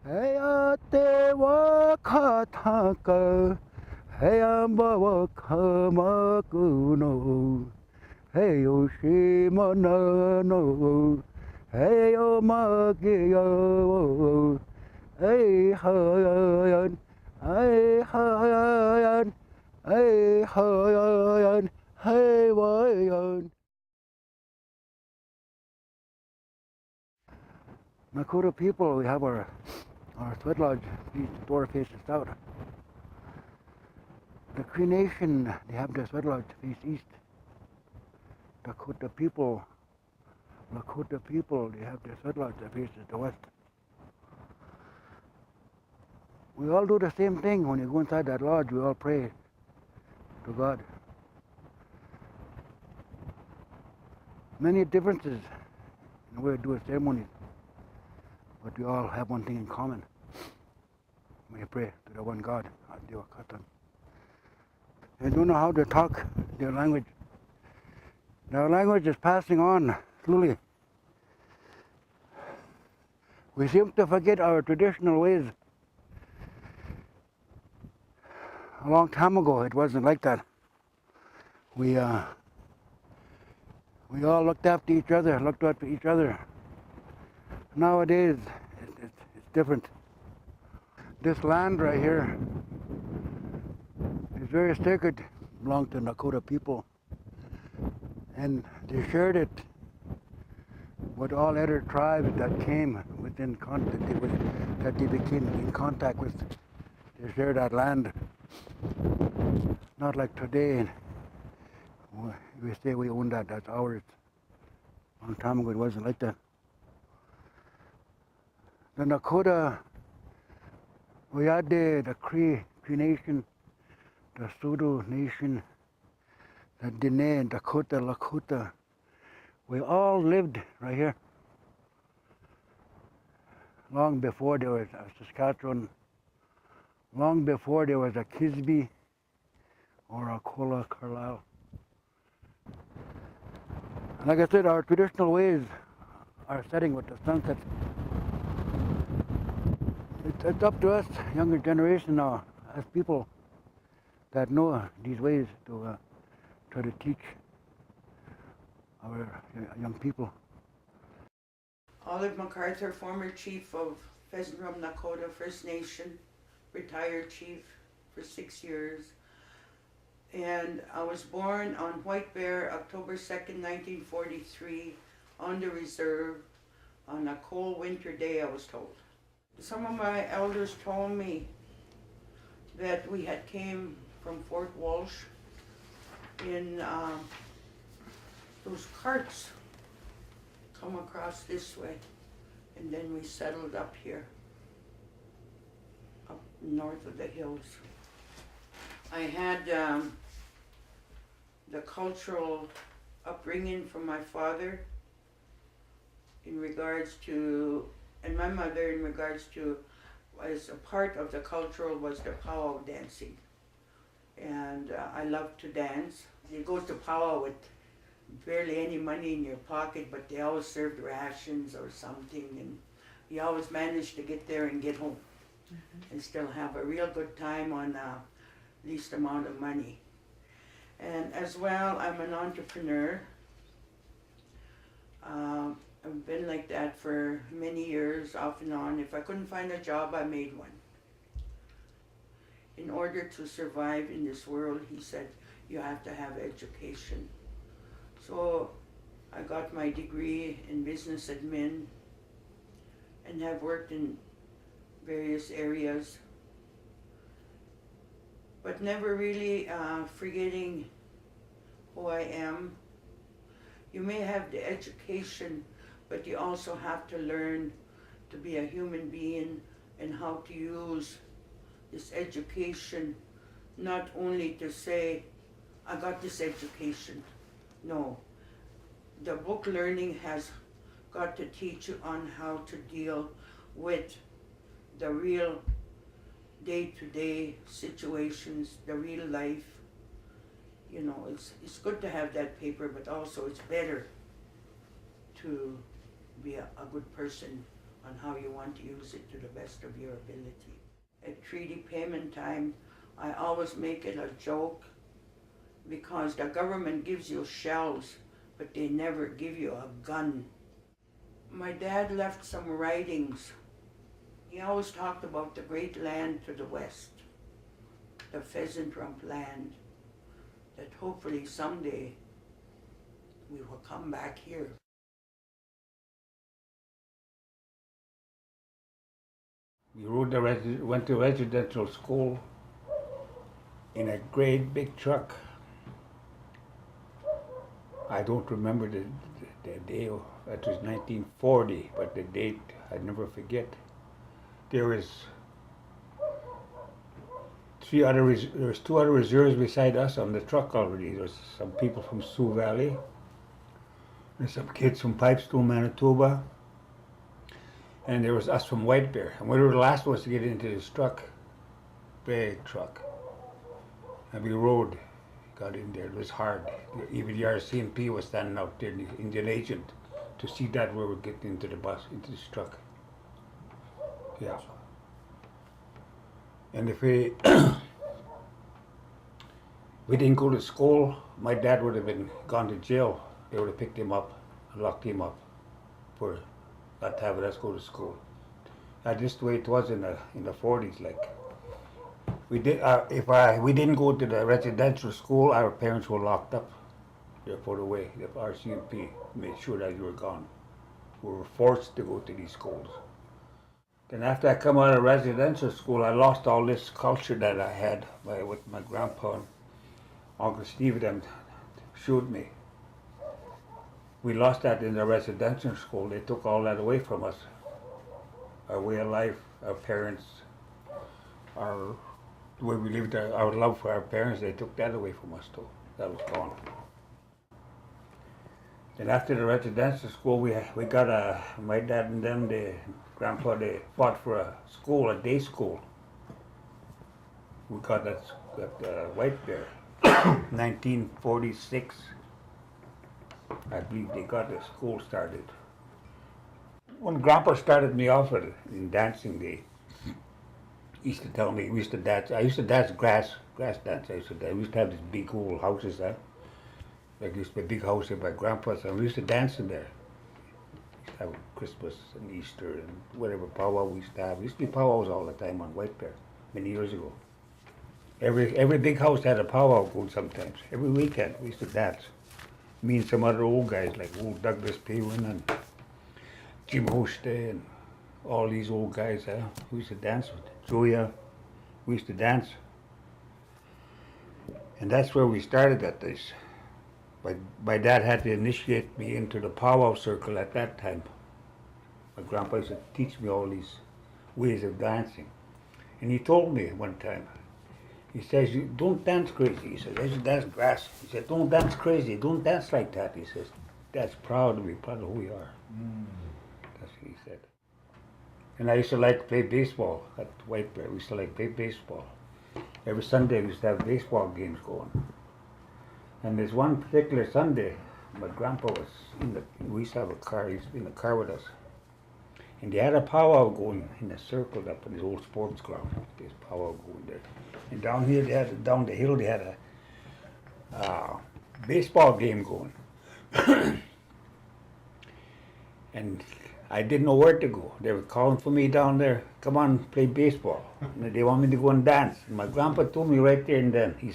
Heya te wakataka, heya mawakama kuno, heyo shimana no, heyo magiyo, hey hayan, hey hayan, hey hayan, hey wayan. Nakota people, we have our sweat lodge, the door faces south. The Cree Nation, they have their sweat lodge face east. Lakota people, they have their sweat lodge that faces the west. We all do the same thing. When you go inside that lodge, we all pray to God. Many differences in the way we do our ceremonies, but we all have one thing in common. We pray to the one God, Adiwa Katan. They don't know how to talk their language. Their language is passing on slowly. We seem to forget our traditional ways. A long time ago, it wasn't like that. We all looked after each other, looked out for each other. Nowadays, it's different. This land right here is very sacred, belonged to Nakota people, and they shared it with all other tribes that came within contact, that they became in contact with. They shared that land. Not like today, we say we own that, that's ours. A long time ago, it wasn't like that. The Nakota, we had the Cree Nation, the Sioux Nation, the Dene, Dakota, Lakota. We all lived right here. Long before there was a Saskatchewan, long before there was a Kisby or a Kola Carlisle. And like I said, our traditional ways are setting with the sunset. It's up to us, younger generation now, as people that know these ways to try to teach our young people. Olive MacArthur, former chief of Pheasant Rum Nakota First Nation, retired chief for 6 years. And I was born on White Bear, October 2nd, 1943, on the reserve, on a cold winter day, I was told. Some of my elders told me that we had came from Fort Walsh in those carts come across this way, and then we settled up here, up north of the hills. I had the cultural upbringing from my father in regards to, and my mother in regards to, as a part of the cultural was the powwow dancing. And I love to dance. You go to powwow with barely any money in your pocket, but they always served rations or something, and you always managed to get there and get home and still have a real good time on least amount of money. And as well, I'm an entrepreneur. I've been like that for many years, off and on. If I couldn't find a job, I made one. In order to survive in this world, he said, you have to have education. So I got my degree in business admin and have worked in various areas, but never really forgetting who I am. You may have the education, but you also have to learn to be a human being and how to use this education, not only to say, I got this education. No, the book learning has got to teach you on how to deal with the real day-to-day situations, the real life. You know, it's good to have that paper, but also it's better to be a good person on how you want to use it to the best of your ability. At treaty payment time, I always make it a joke because the government gives you shells, but they never give you a gun. My dad left some writings. He always talked about the great land to the west, the pheasant rump land, that hopefully someday we will come back here. We went to residential school in a great big truck. I don't remember the day, it was 1940, but the date I never forget. There was two other reserves beside us on the truck already. There was some people from Sioux Valley, and some kids from Pipestone, Manitoba, and there was us from White Bear. And we were the last ones to get into this truck, big truck. And we rode, got in there. It was hard. Even the RCMP was standing out there, the Indian agent, to see that we were getting into the bus, into this truck. Yeah. And if we didn't go to school, my dad would have been gone to jail. They would have picked him up and locked him up for not having us go to school. That's just the way it was in the 40s. Like we did, we didn't go to the residential school, our parents were locked up. They were put away. The RCMP made sure that you were gone. We were forced to go to these schools. Then after I come out of residential school, I lost all this culture that I had with my grandpa and Uncle Steve. Them showed me. We lost that in the residential school. They took all that away from us. Our way of life, our parents, the way we lived, our love for our parents, they took that away from us too. That was gone. Then after the residential school, we got my dad and them, grandpa, they fought for a school, a day school. We got that White Bear, 1946. I believe they got the school started. When Grandpa started me off in dancing, he used to tell me, we used to dance. I used to dance grass dance. We used to have these big old houses there. Like used to be a big house here by Grandpa's, and we used to dance in there. We used to have Christmas and Easter and whatever powwow we used to have. We used to be powwows all the time on White Bear, many years ago. Every big house had a powwow going sometimes. Every weekend we used to dance. Me and some other old guys like old Douglas Paywan and Jim Hoste and all these old guys. We used to dance with Julia. We used to dance. And that's where we started at this. My dad had to initiate me into the powwow circle at that time. My grandpa used to teach me all these ways of dancing. And he told me one time, he says, "You don't dance crazy." He said, "I should dance grass." He said, "Don't dance crazy. Don't dance like that." He says, "That's proud to be proud of who we are." That's what he said. And I used to like to play baseball at White Bear. We used to like to play baseball. Every Sunday we used to have baseball games going. And there's one particular Sunday, my grandpa was we used to have a car, he used to be in the car with us. And they had a powwow going in a circle up in the old sports ground. There's powwow going there. And down here, down the hill, they had a baseball game going. And I didn't know where to go. They were calling for me down there, "Come on, play baseball." And they want me to go and dance. And my grandpa told me right there and then, he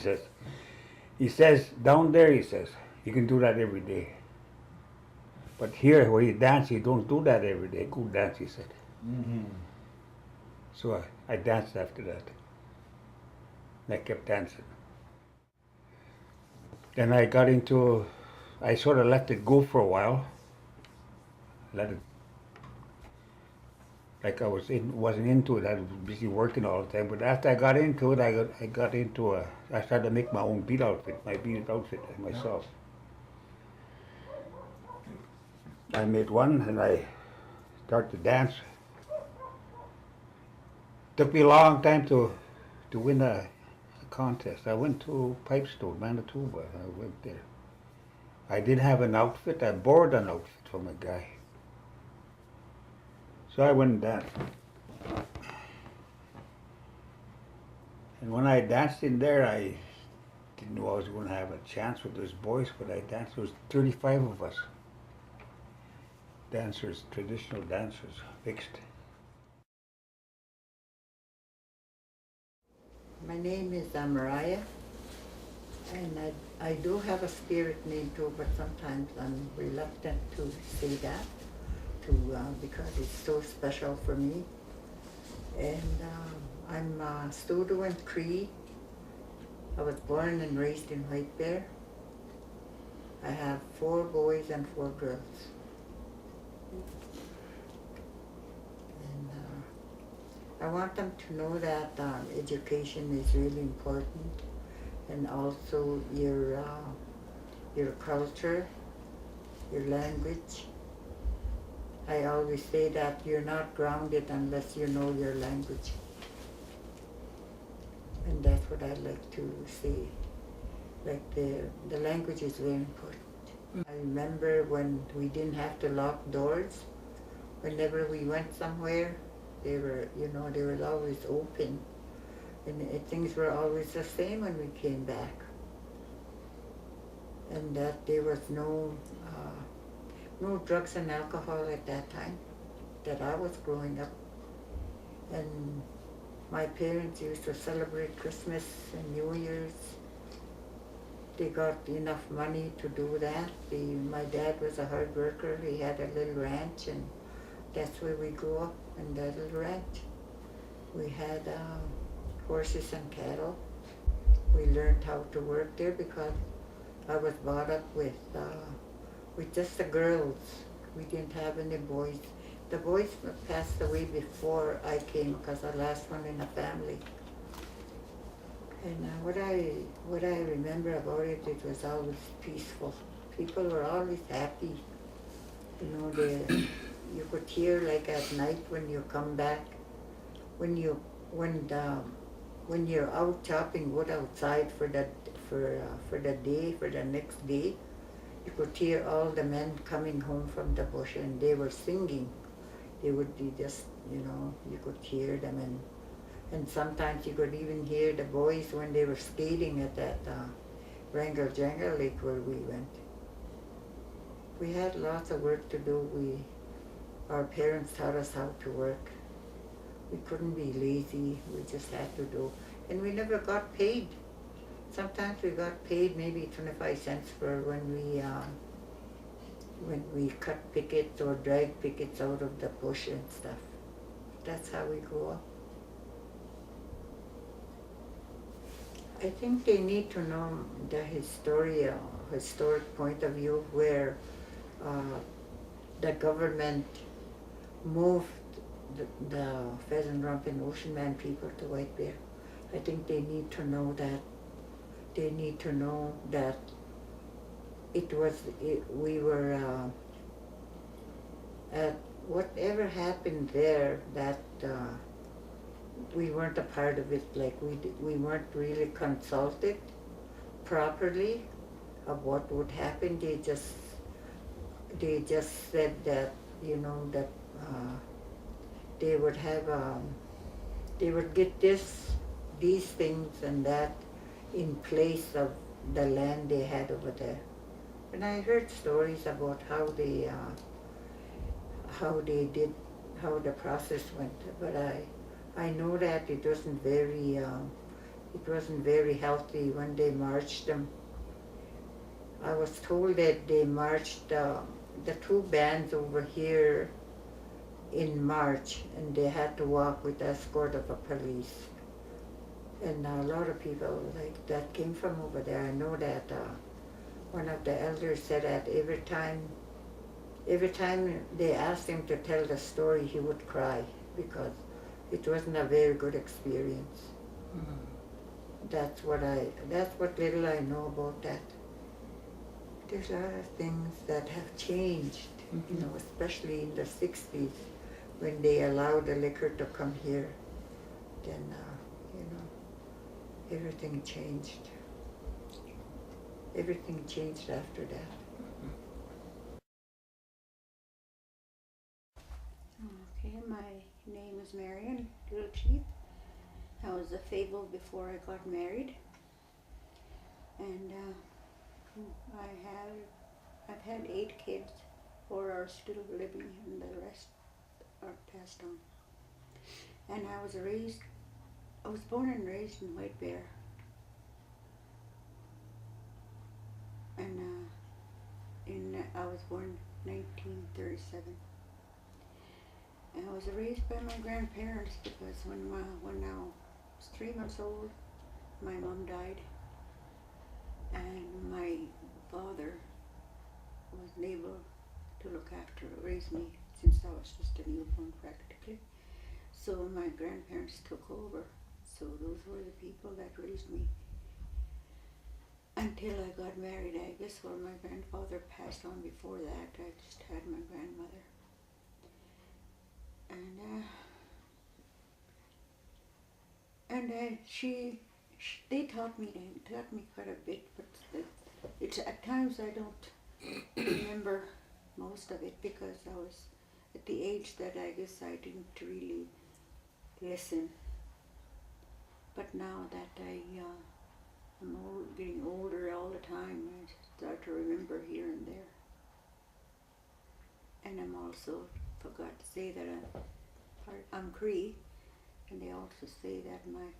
says, "Down there," he says, "you can do that every day. But here, where you dance, you don't do that every day. Go dance," he said. Mm-hmm. So I danced after that. And I kept dancing. Then I sort of let it go for a while. Let it, like I wasn't into it. I was busy working all the time. But after I got into it, I started to make my own beat outfit myself. I made one and I started to dance. Took me a long time to win a contest. I went to Pipestone, Manitoba. I went there. I didn't have an outfit. I borrowed an outfit from a guy. So I went and danced. And when I danced in there, I didn't know I was going to have a chance with those boys, but I danced. There was 35 of us. Dancers, traditional dancers, mixed. My name is Mariah, and I do have a spirit name too, but sometimes I'm reluctant to say that because it's so special for me. And I'm Studo and Cree. I was born and raised in White Bear. I have 4 boys and 4 girls. And I want them to know that education is really important, and also your culture, your language. I always say that you're not grounded unless you know your language. And that's what I like to say. Like the language is very important. I remember when we didn't have to lock doors. Whenever we went somewhere, they were always open. And things were always the same when we came back. And that there was no drugs and alcohol at that time that I was growing up. And my parents used to celebrate Christmas and New Year's. They got enough money to do that. My dad was a hard worker. He had a little ranch, and that's where we grew up, in that little ranch. We had horses and cattle. We learned how to work there because I was brought up with just the girls. We didn't have any boys. The boys passed away before I came because I was the last one in the family. And what I remember about it, it was always peaceful. People were always happy. You could hear, like at night when you come back, when you're out chopping wood outside for the next day, you could hear all the men coming home from the bush, and they were singing. They would be just, you could hear them, and sometimes you could even hear the boys when they were skating at that Wrangell Jangle Lake where we went. We had lots of work to do. Our parents taught us how to work. We couldn't be lazy. We just had to do. And we never got paid. Sometimes we got paid maybe 25 cents for when we cut pickets or drag pickets out of the bush and stuff. That's how we grew up. I think they need to know the historic point of view where the government moved the Pheasant Rump and Ocean Man people to White Bear. I think they need to know that. They need to know that we were at whatever happened there, that we weren't a part of it. Like we weren't really consulted properly of what would happen. They just said that that they would have they would get these things and that in place of the land they had over there. And I heard stories about how the process went, but I know that it wasn't very healthy when they marched them. I was told that they marched the 2 bands over here in March, and they had to walk with the escort of a police. And a lot of people like that came from over there. I know that one of the elders said that every time they asked him to tell the story, he would cry because it wasn't a very good experience. Mm. That's what little I know about that. There's a lot of things that have changed, especially in the 60s when they allowed the liquor to come here. Then, everything changed. Everything changed after that. Okay, is Marion, Little Chief. I was a Fable before I got married, and I've had 8 kids. 4 are still living, and the rest are passed on. And I was born and raised in White Bear, and I was born 1937. And I was raised by my grandparents because when I was 3 months old, my mom died, and my father wasn't able to look after, raise me since I was just a newborn practically. So my grandparents took over. So those were the people that raised me until I got married. I guess where my grandfather passed on before that, I just had my grandmother. They taught me quite a bit, but it's at times I don't remember most of it because I was at the age that I guess I didn't really listen. But now that I'm getting older all the time, I start to remember here and there. And I'm also forgot to say that I'm Cree, and they also say that my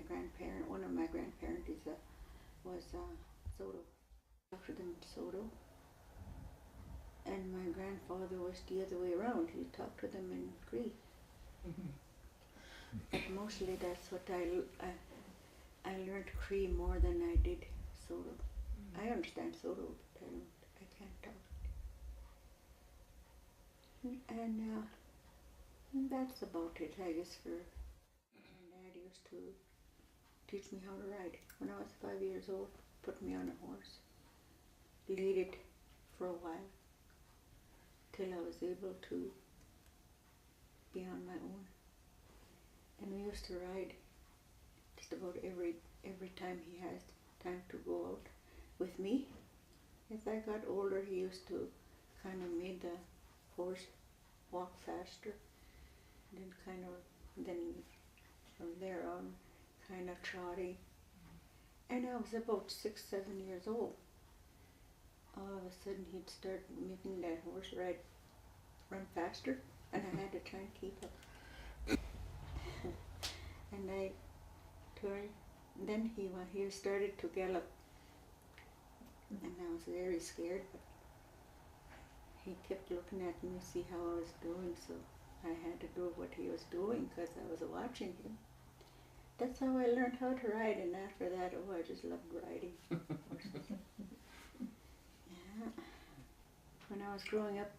grandparent, one of my grandparents was Soto. After them Soto. And my grandfather was the other way around. He talked to them in Cree. But mostly that's what I learned Cree more than I did Soto. I understand Soto, but I can't talk it. And that's about it, I guess. My dad used to teach me how to ride. When I was 5 years old, put me on a horse, lead it for a while, till I was able to be on my own. And we used to ride just about every time he has time to go out with me. As I got older, he used to kind of made the horse walk faster, and then from there on, kind of trotting. And I was about 6, 7 years old. All of a sudden, he'd start making that horse run faster, and I had to try and keep up. And I turned. Then he started to gallop, and I was very scared. But he kept looking at me to see how I was doing, so I had to do what he was doing because I was watching him. That's how I learned how to ride, and after that, I just loved riding horses. Yeah. When I was growing up,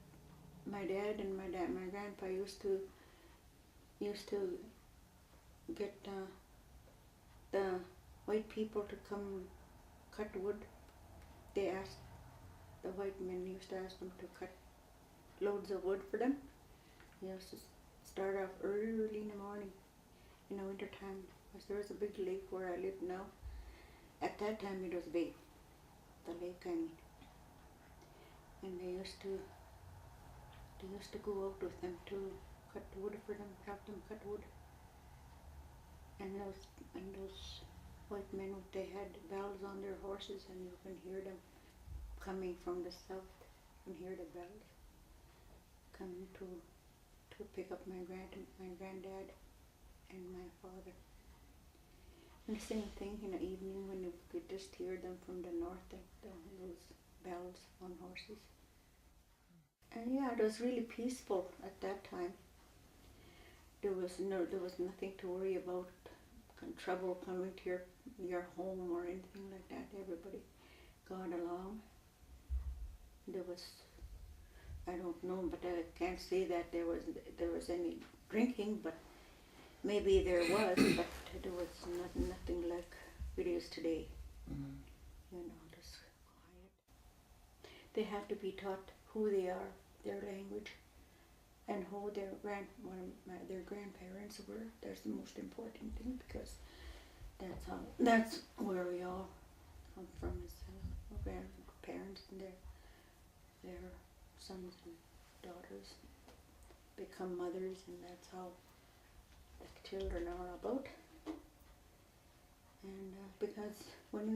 my dad and my grandpa used to get the white people to come cut wood. The white men used to ask them to cut loads of wood for them. He used to start off early in the morning in the winter time, because there was a big lake where I live now. At that time it was big, the lake I mean. And they used to go out with them to cut wood for them, help them cut wood. And those white men, they had bells on their horses, and you can hear them coming from the south. You can hear the bells coming to pick up my granddad and my father. And the same thing in the evening when you could just hear them from the north, those bells on horses. And yeah, it was really peaceful at that time. There was nothing to worry about, trouble coming to your home or anything like that. Everybody got along. I don't know, but I can't say that there was any drinking, but maybe there was, but there was nothing like it is today. Just quiet. They have to be taught who they are, their language, and who their grandparents were. That's the most important thing, because that's where we all come from, is grandparents and their sons and daughters become mothers, and that's how children are about. And because when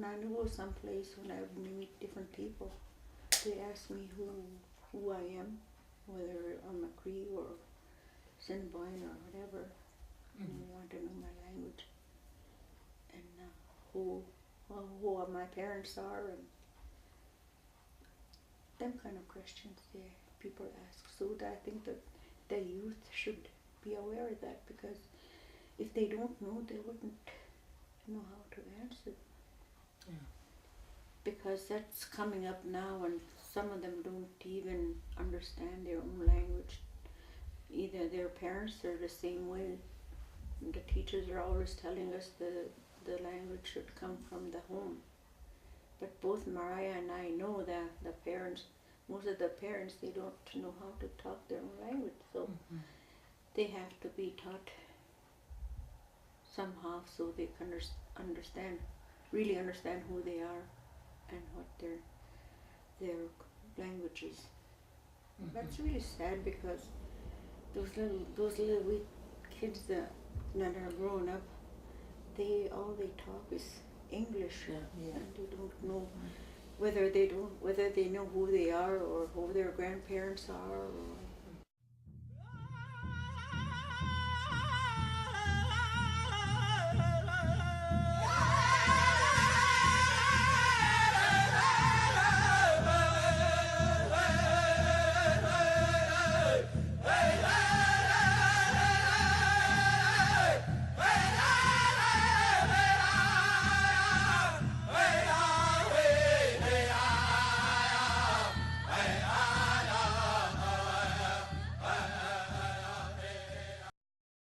I go someplace, when I meet different people, they ask me who I am, whether I'm a Cree or Sinbine or whatever, and they want to know my language and who my parents are, and them kind of questions people ask. So I think that the youth should be aware of that, because if they don't know, they wouldn't know how to answer. Yeah. Because that's coming up now, and some of them don't even understand their own language. Either their parents are the same way. The teachers are always telling us the language should come from the home. But both Mariah and I know that the parents, most of the parents, they don't know how to talk their own language. So they have to be taught somehow, so they can really understand who they are and what their language is. That's really sad, because those little wee kids that are growing up, all they talk is English, Yeah. and they don't know whether they know who they are or who their grandparents are, or